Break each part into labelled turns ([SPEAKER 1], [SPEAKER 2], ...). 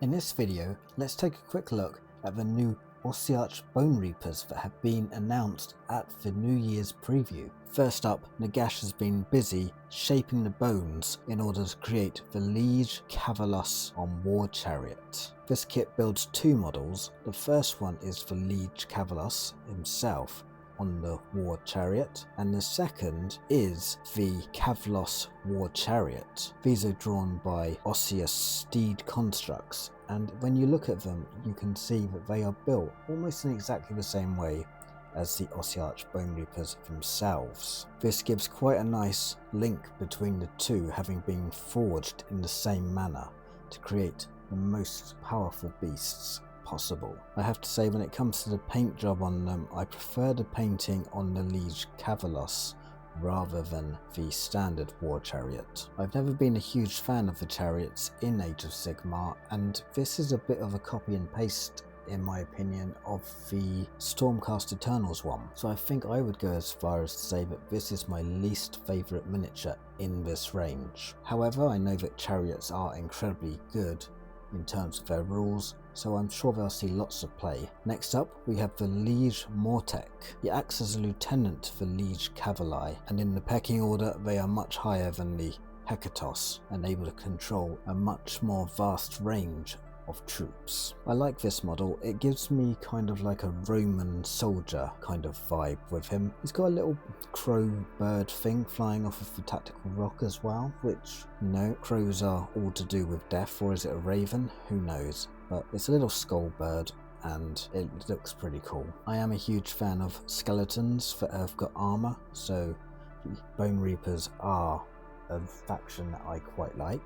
[SPEAKER 1] In this video, let's take a quick look at the new Ossiarch Bonereapers that have been announced at the New Year's preview. First up, Nagash has been busy shaping the bones in order to create the Liege Cavalos on War Chariot. This kit builds two models. The first one is the Liege Cavalos himself on the War Chariot, and the second is the Cavalos War Chariot. These are drawn by Ossiarch Steed Constructs, and when you look at them you can see that they are built almost in exactly the same way as the Ossiarch Bonereapers themselves. This gives quite a nice link between the two, having been forged in the same manner to create the most powerful beasts possible. I have to say, when it comes to the paint job on them, I prefer the painting on the Liege Cavalos rather than the standard war chariot. I've never been a huge fan of the chariots in Age of Sigmar, and this is a bit of a copy and paste in my opinion of the Stormcast Eternals one, so I think I would go as far as to say that this is my least favourite miniature in this range. However, I know that chariots are incredibly good in terms of their rules, so I'm sure they'll see lots of play. Next up, we have the Liege Mortek. He acts as a lieutenant to the Liege Cavali, and in the pecking order they are much higher than the Hecatos and able to control a much more vast range of troops. I like this model. It gives me kind of like a Roman soldier kind of vibe with him. He's got a little crow bird thing flying off of the tactical rock as well, which, you know, crows are all to do with death, or is it a raven? Who knows? But it's a little skull bird and it looks pretty cool. I am a huge fan of skeletons that have got armor, so Bonereapers are a faction that I quite like,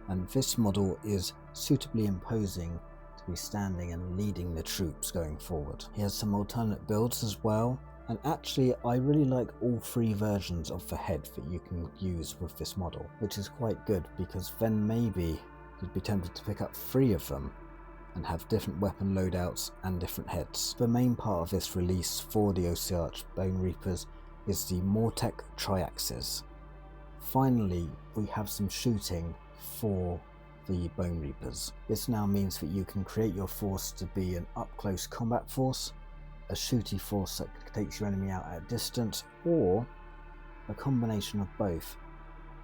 [SPEAKER 1] and this model is suitably imposing to be standing and leading the troops going forward. He has some alternate builds as well, and actually I really like all three versions of the head that you can use with this model, which is quite good because then maybe you'd be tempted to pick up three of them and have different weapon loadouts and different heads. The main part of this release for the Ossiarch Bonereapers is the Mortek Triaxes. Finally, we have some shooting for the Bonereapers. This now means that you can create your force to be an up-close combat force, a shooty force that takes your enemy out at distance, or a combination of both.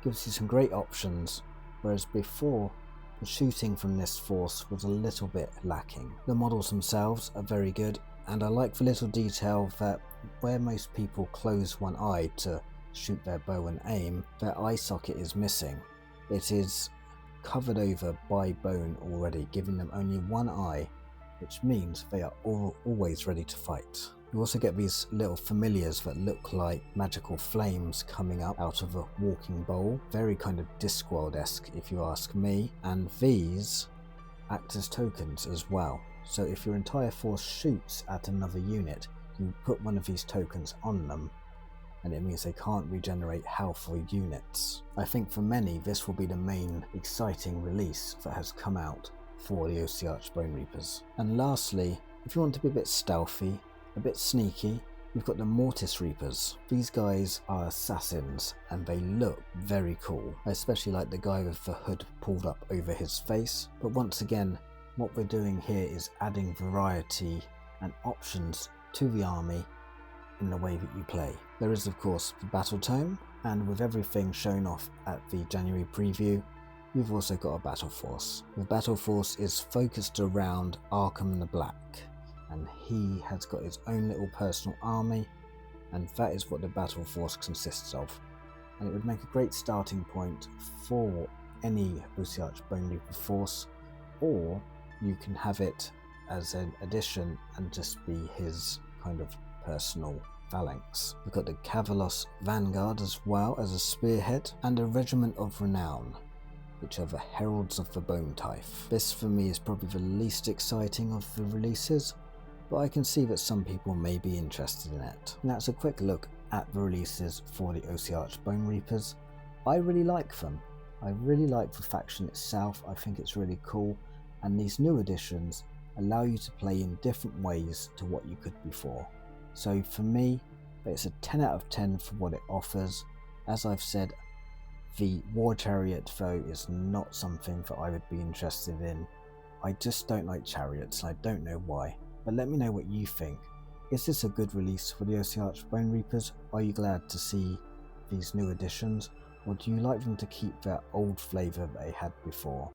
[SPEAKER 1] Gives you some great options, whereas before the shooting from this force was a little bit lacking. The models themselves are very good, and I like the little detail that where most people close one eye to shoot their bow and aim, their eye socket is missing. It is covered over by bone already, giving them only one eye, which means they are always ready to fight. You also get these little familiars that look like magical flames coming up out of a walking bowl, very kind of Discworld-esque if you ask me, and these act as tokens as well. So if your entire force shoots at another unit, you put one of these tokens on them, and it means they can't regenerate health or units. I think for many this will be the main exciting release that has come out for the Ossiarch Bonereapers. And lastly, if you want to be a bit stealthy, a bit sneaky, you've got the Mortis Reapers. These guys are assassins and they look very cool. I especially like the guy with the hood pulled up over his face, but once again what we're doing here is adding variety and options to the army in the way that you play. There is of course the battle tome, and with everything shown off at the January preview, you've also got a battle force. The battle force is focused around Arkham the Black, and he has got his own little personal army, and that is what the battle force consists of. And it would make a great starting point for any Ossiarch Bonereaper force, or you can have it as an addition and just be his kind of personal phalanx. We've got the Cavalos Vanguard as well as a spearhead, and a Regiment of Renown, which are the Heralds of the Bone Tithe. This for me is probably the least exciting of the releases, but I can see that some people may be interested in it. And that's a quick look at the releases for the Ossiarch Bonereapers. I really like them. I really like the faction itself. I think it's really cool, and these new additions allow you to play in different ways to what you could before. So for me, it's a 10 out of 10 for what it offers. As I've said, the War Chariot though is not something that I would be interested in I just don't like chariots and I don't know why, but let me know what you think. Is this a good release for the Ossiarch Bonereapers? Are you glad to see these new additions, or do you like them to keep that old flavour they had before?